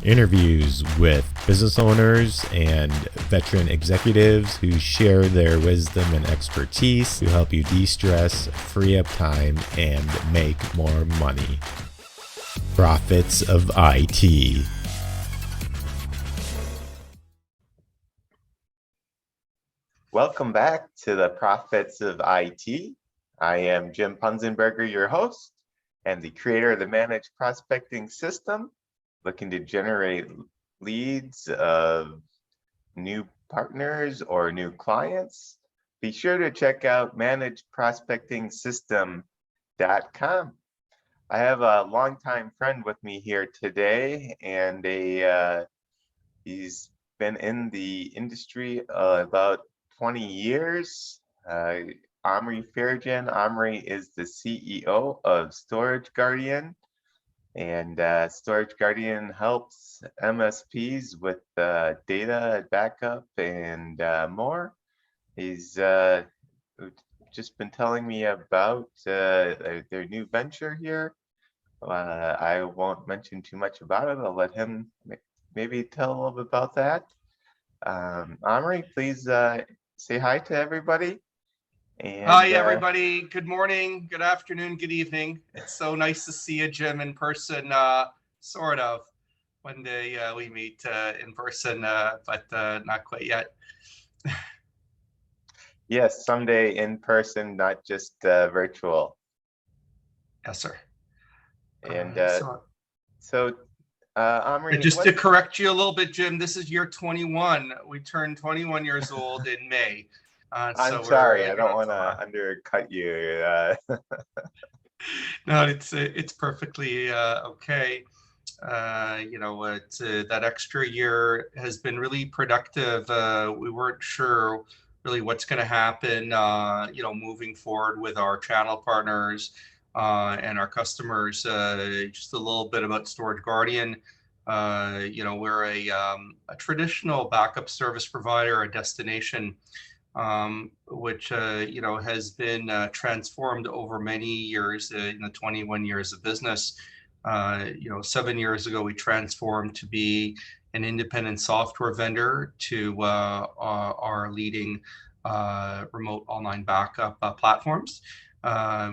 Interviews with business owners and veteran executives who share their wisdom and expertise to help you de-stress, free up time, and make more money. Profits of IT. Welcome back to the Profits of IT. I am Jim Punzenberger, your host, and the creator of the Managed Prospecting System, looking to generate leads of new partners or new clients. Be sure to check out managedprospectingsystem.com. I have a longtime friend with me here today, and he's been in the industry about 20 years. Omry Farajun. Omry is the CEO of Storage Guardian, and Storage Guardian helps MSPs with data backup and more. He's just been telling me about their new venture here. I won't mention too much about it. I'll let him maybe tell a little bit about that. Omry, please say hi to everybody. And, hi, everybody. Good morning, good afternoon, good evening. It's so nice to see you, Jim, in person, sort of. One day we meet in person, but not quite yet. Yes, someday in person, not just virtual. Yes, sir. And Omry, just to correct you a little bit, Jim, this is year 21. We turned 21 years old in May. I'm sorry, I don't want to undercut you. No, it's perfectly okay. That extra year has been really productive. We weren't sure really what's going to happen, moving forward with our channel partners and our customers. Just a little bit about Storage Guardian. We're a traditional backup service provider, a destination, which has been transformed over many years in the 21 years of business. 7 years ago, we transformed to be an independent software vendor to our leading remote online backup platforms.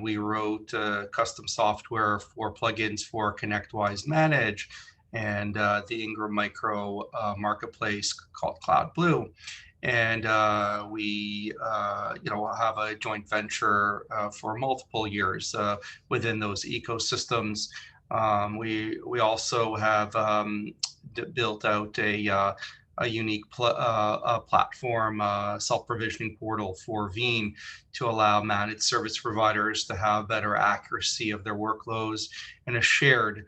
We wrote custom software for plugins for ConnectWise Manage and the Ingram Micro marketplace called Cloud Blue. And we have a joint venture for multiple years within those ecosystems. We also have built out a unique platform, self-provisioning portal for Veeam to allow managed service providers to have better accuracy of their workloads and a shared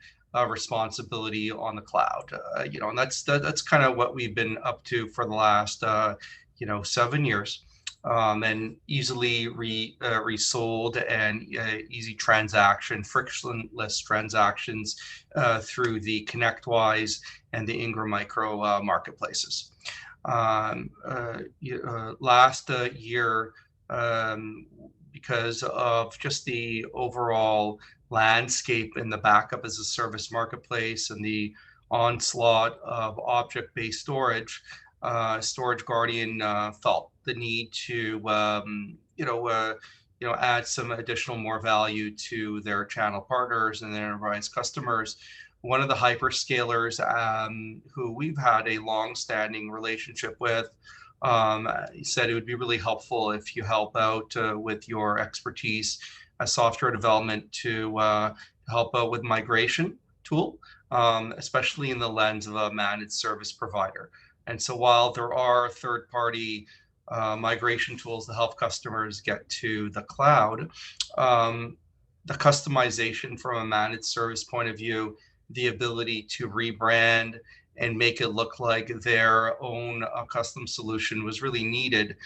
responsibility on the cloud. And that's kind of what we've been up to for the last 7 years, and easily resold and easy transaction, frictionless transactions through the ConnectWise and the Ingram Micro marketplaces. Last year, because of just the overall landscape in the backup as a service marketplace and the onslaught of object-based storage, Storage Guardian felt the need to add some additional more value to their channel partners and their enterprise customers. One of the hyperscalers who we've had a long-standing relationship with said it would be really helpful if you help out with your expertise as software development to help out with migration tool, especially in the lens of a managed service provider. And so while there are third-party migration tools to help customers get to the cloud, the customization from a managed service point of view, the ability to rebrand and make it look like their own custom solution was really needed,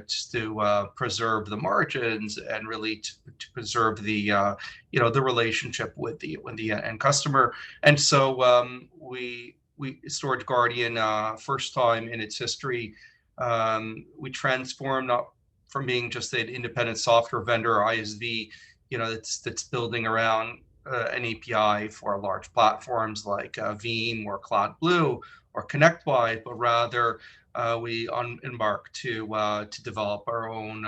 just to preserve the margins and really to preserve the the relationship with the end customer. And so we Storage Guardian, first time in its history, we transformed up from being just an independent software vendor or ISV, that's building around an API for large platforms like Veeam or Cloud Blue or ConnectWise, but rather we embark to develop our own,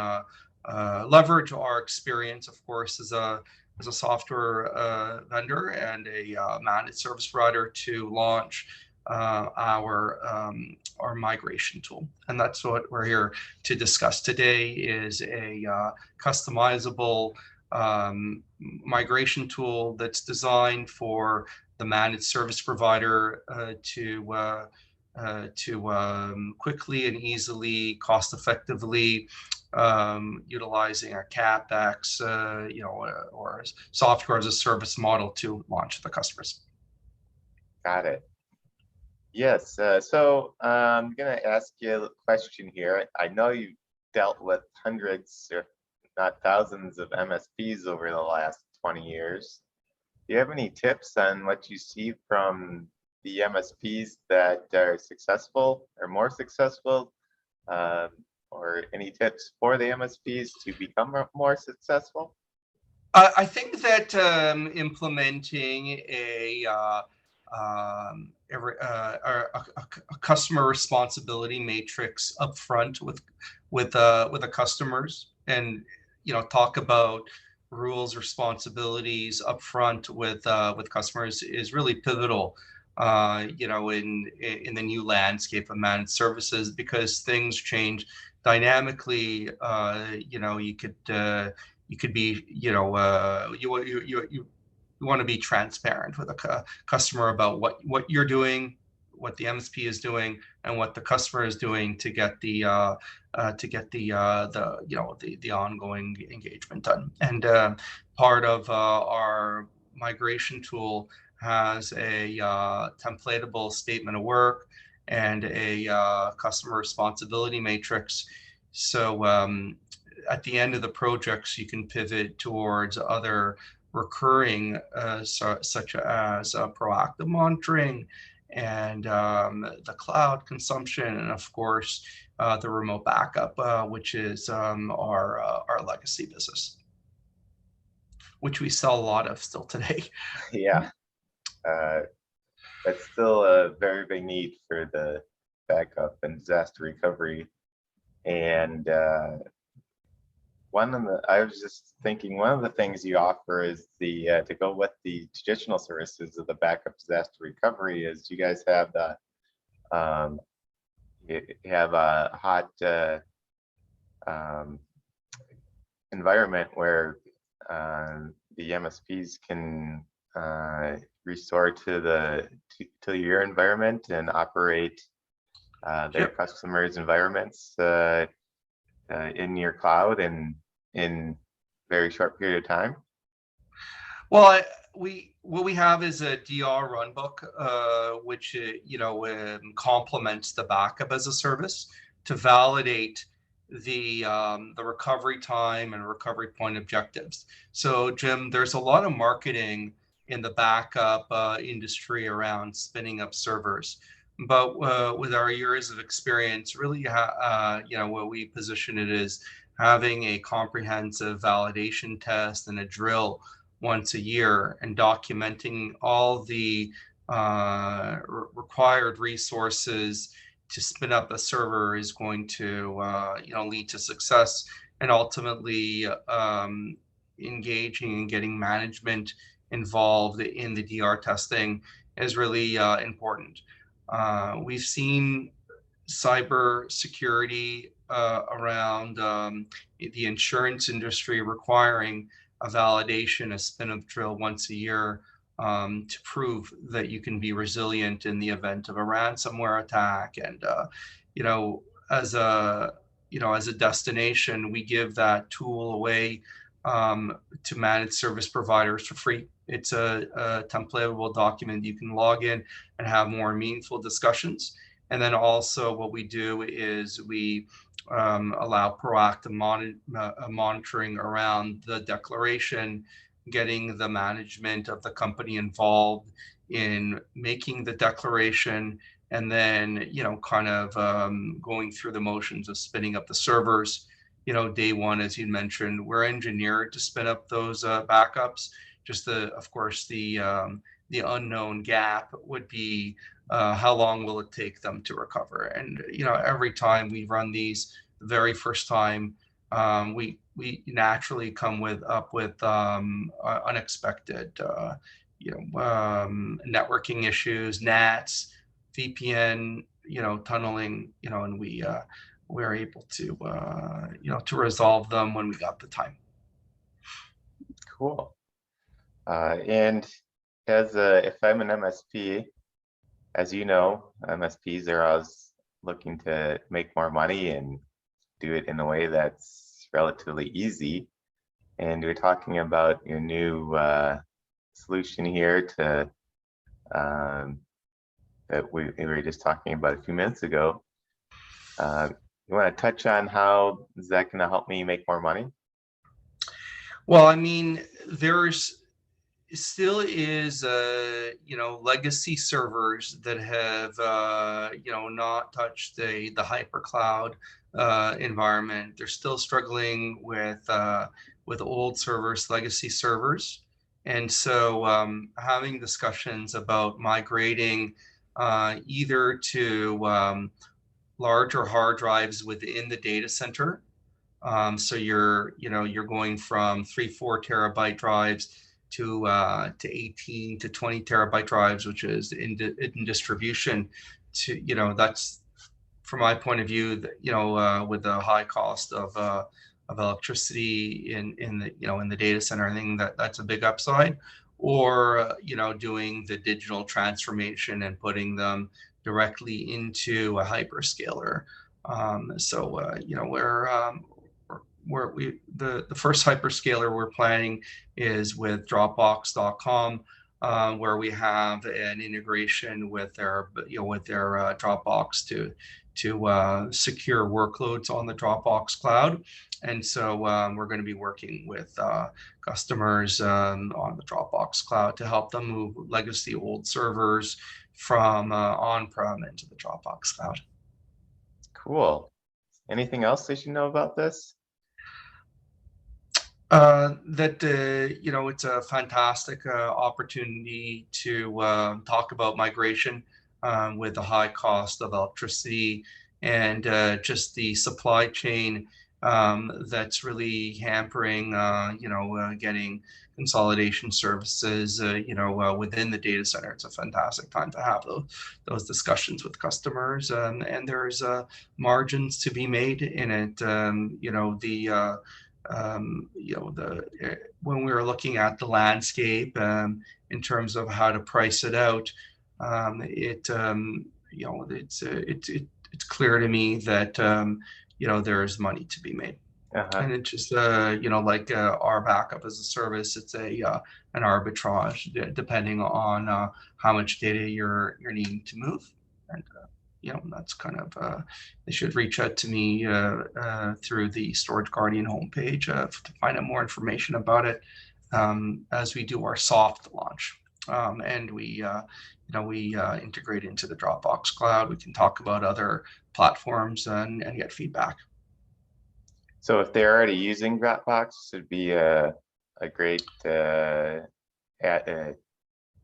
leverage our experience, of course, as a software vendor and a managed service provider to launch our migration tool. And that's what we're here to discuss today, is a customizable migration tool that's designed for the managed service provider to quickly and easily, cost effectively, utilizing a CapEx, or software as a service model to launch to the customers. Got it. Yes. So I'm going to ask you a question here. I know you've dealt with hundreds, if not thousands, of MSPs over the last 20 years. Do you have any tips on what you see from the MSPs that are successful or more successful, or any tips for the MSPs to become more successful? I think that implementing a customer responsibility matrix upfront with the customers, and talk about rules, responsibilities upfront with customers is really pivotal. In the new landscape of managed services, because things change dynamically. You could be, you want to be transparent with a customer about what you're doing, what the MSP is doing, and what the customer is doing to get the ongoing engagement done. And part of our migration tool has a templatable statement of work and a customer responsibility matrix. So at the end of the projects, you can pivot towards other recurring, such as proactive monitoring and the cloud consumption, and of course the remote backup, which is our legacy business, which we sell a lot of still today. Yeah, that's still a very big need for the backup and disaster recovery. And I was just thinking, one of the things you offer is to go with the traditional services of the backup disaster recovery is you guys have a hot environment where the MSPs can restore to your environment and operate their customers' environments in your cloud and in very short period of time? Well, what we have is a DR runbook, which complements the backup as a service to validate the recovery time and recovery point objectives. So, Jim, there's a lot of marketing in the backup industry around spinning up servers, but with our years of experience, really, what we position it is having a comprehensive validation test and a drill once a year, and documenting all the required resources to spin up a server is going to lead to success, and ultimately engaging and getting management involved in the DR testing is really important. We've seen cyber security around the insurance industry requiring a validation, a spin-up drill once a year to prove that you can be resilient in the event of a ransomware attack. And as a destination, we give that tool away to managed service providers for free. It's a templatable document you can log in and have more meaningful discussions. And then also what we do is we allow proactive monitoring around the declaration, getting the management of the company involved in making the declaration, and then going through the motions of spinning up the servers. Day one, as you mentioned, we're engineered to spin up those backups. just of course, the unknown gap would be how long will it take them to recover? And every time we run these, the very first time, we naturally come up with unexpected networking issues, NATs, VPN, tunneling, and we're able to to resolve them when we got the time. Cool. And if I'm an MSP, as you know, MSPs are always looking to make more money and do it in a way that's relatively easy. And we're talking about your new solution here that we were just talking about a few minutes ago. You want to touch on how is that going to help me make more money? Well, I mean, there's still is legacy servers that have not touched the hypercloud environment. They're still struggling with old servers, legacy servers, and so having discussions about migrating either to larger hard drives within the data center. So you're going from 3-4 terabyte drives to 18 to 20 terabyte drives, which is in distribution. To that's from my point of view, with the high cost of electricity in the data center, I think that's a big upside. Or doing the digital transformation and putting them directly into a hyperscaler. The first hyperscaler we're planning is with Dropbox.com, where we have an integration with their Dropbox to secure workloads on the Dropbox cloud. And so we're going to be working with customers on the Dropbox cloud to help them move legacy old servers from on-prem into the Dropbox cloud. Cool. Anything else they should know about this? It's a fantastic opportunity to talk about migration with the high cost of electricity and just the supply chain that's really hampering, getting consolidation services, within the data center. It's a fantastic time to have those discussions with customers, and there's margins to be made in it. When we were looking at the landscape in terms of how to price it out, it's clear to me that there's money to be made. And it's just our backup as a service, it's an arbitrage depending on how much data you're needing to move. And that's kind of they should reach out to me through the Storage Guardian homepage to find out more information about it as we do our soft launch. And we integrate into the Dropbox cloud. We can talk about other platforms and get feedback. So if they're already using Dropbox, it would be a great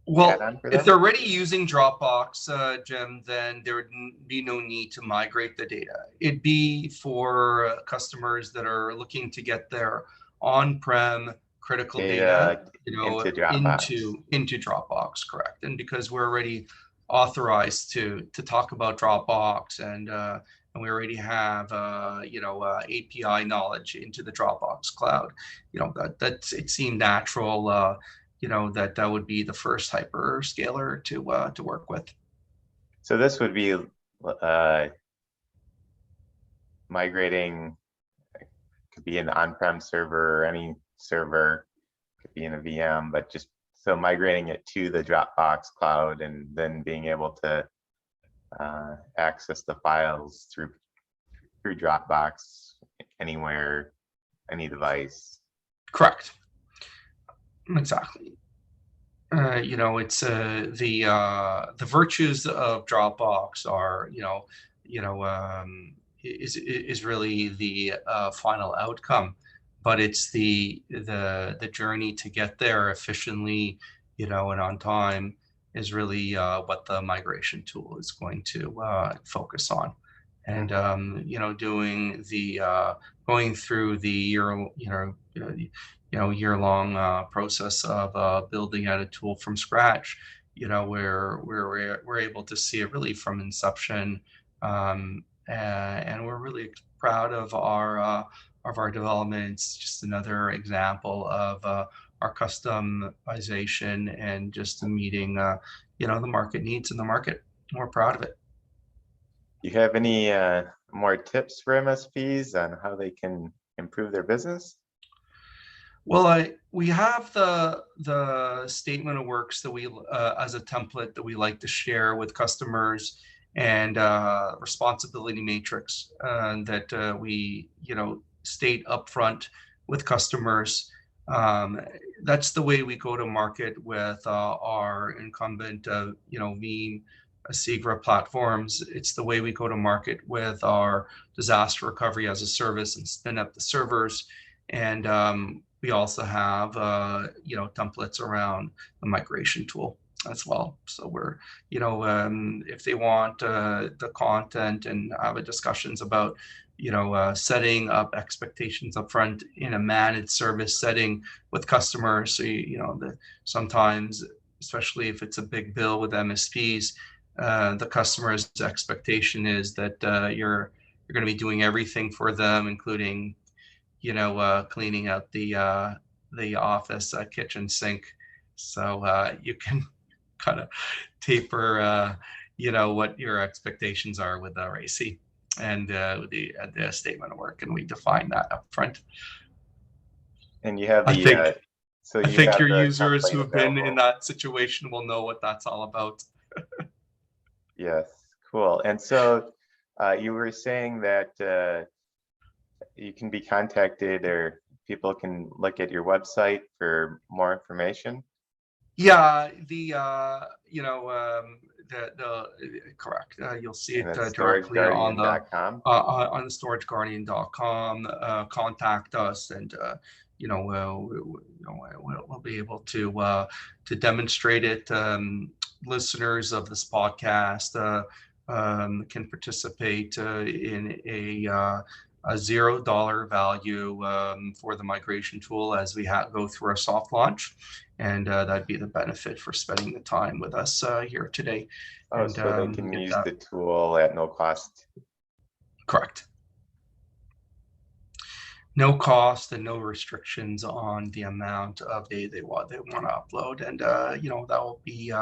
well, if they're already using Dropbox, Jim, then there would be no need to migrate the data. It'd be for customers that are looking to get their on-prem critical data, into Dropbox, correct? And because we're already authorized to talk about Dropbox, and we already have API knowledge into the Dropbox cloud, it seemed natural. That would be the first hyperscaler to work with. So this would be migrating, could be an on-prem server or any server, could be in a VM, but just so migrating it to the Dropbox cloud and then being able to access the files through Dropbox anywhere, any device. Correct. Exactly. It's the virtues of Dropbox are is really the final outcome, but it's the journey to get there efficiently, and on time is really what the migration tool is going to focus on. And doing the going through the year-long process of building out a tool from scratch, where we're able to see it really from inception, and we're really proud of our development. It's just another example of our customization and just meeting the market needs in the market. We're proud of it. You have any more tips for MSPs on how they can improve their business? Well, we have the statement of works that we as a template that we like to share with customers, and responsibility matrix that we state upfront with customers. That's the way we go to market with our incumbent Veeam, Segra platforms. It's the way we go to market with our disaster recovery as a service and spin up the servers. And we also have templates around the migration tool as well. So we're if they want the content and have discussions about setting up expectations up front in a managed service setting with customers, so sometimes, especially if it's a big bill with MSPs, the customer's expectation is that you're going to be doing everything for them, including cleaning out the office kitchen sink. So you can kind of taper what your expectations are with RAC and the statement of work, and we define that up front. And you have I think your users who have been in that situation will know what that's all about. Yes, cool. And so you were saying that you can be contacted, or people can look at your website for more information. Yeah, correct. You'll see it directly on the storageguardian.com. Contact us, and we'll be able to demonstrate it. Listeners of this podcast can participate in a $0 value for the migration tool as we go through our soft launch, and that'd be the benefit for spending the time with us here today. Oh, and, so they can use the tool at no cost. Correct. No cost and no restrictions on the amount of data they want to upload, and that will be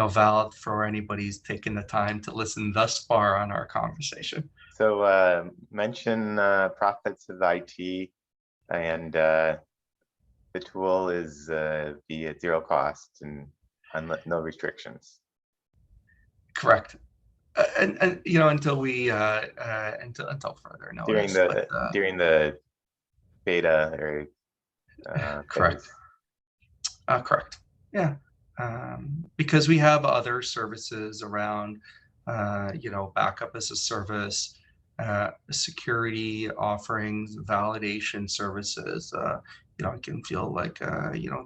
valid for anybody who's taken the time to listen thus far on our conversation. So mention Profits of IT, and the tool is be at zero cost and no restrictions. Correct. And until we until further notice. During the beta or correct. Correct. Yeah. Because we have other services around backup as a service, security offerings, validation services. I can feel like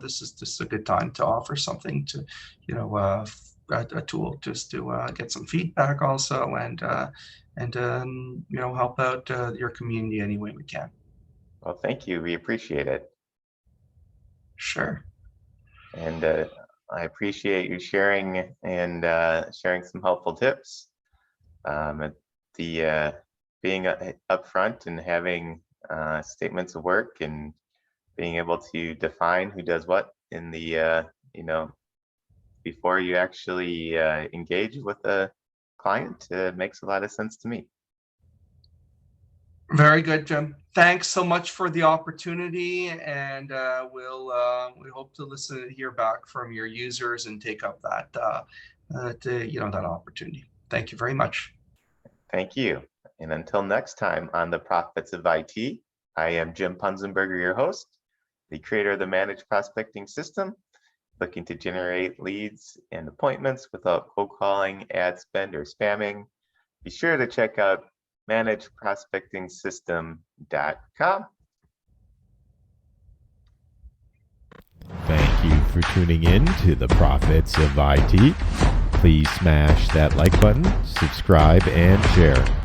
this is just a good time to offer something to a tool just to get some feedback also, and help out your community any way we can. Well, thank you. We appreciate it. Sure. And I appreciate you sharing and sharing some helpful tips. Being upfront and having statements of work, and being able to define who does what in the before you actually engage with the client makes a lot of sense to me. Very good, Jim. Thanks so much for the opportunity, and we hope to hear back from your users and take up that opportunity. Thank you very much. Thank you. And until next time on the Profits of IT, I am Jim Punzenberger, your host, the creator of the Managed Prospecting System, looking to generate leads and appointments without cold calling, ad spend, or spamming. Be sure to check out managedprospectingsystem.com. for tuning in to the Profits of IT. Please smash that like button, subscribe, and share.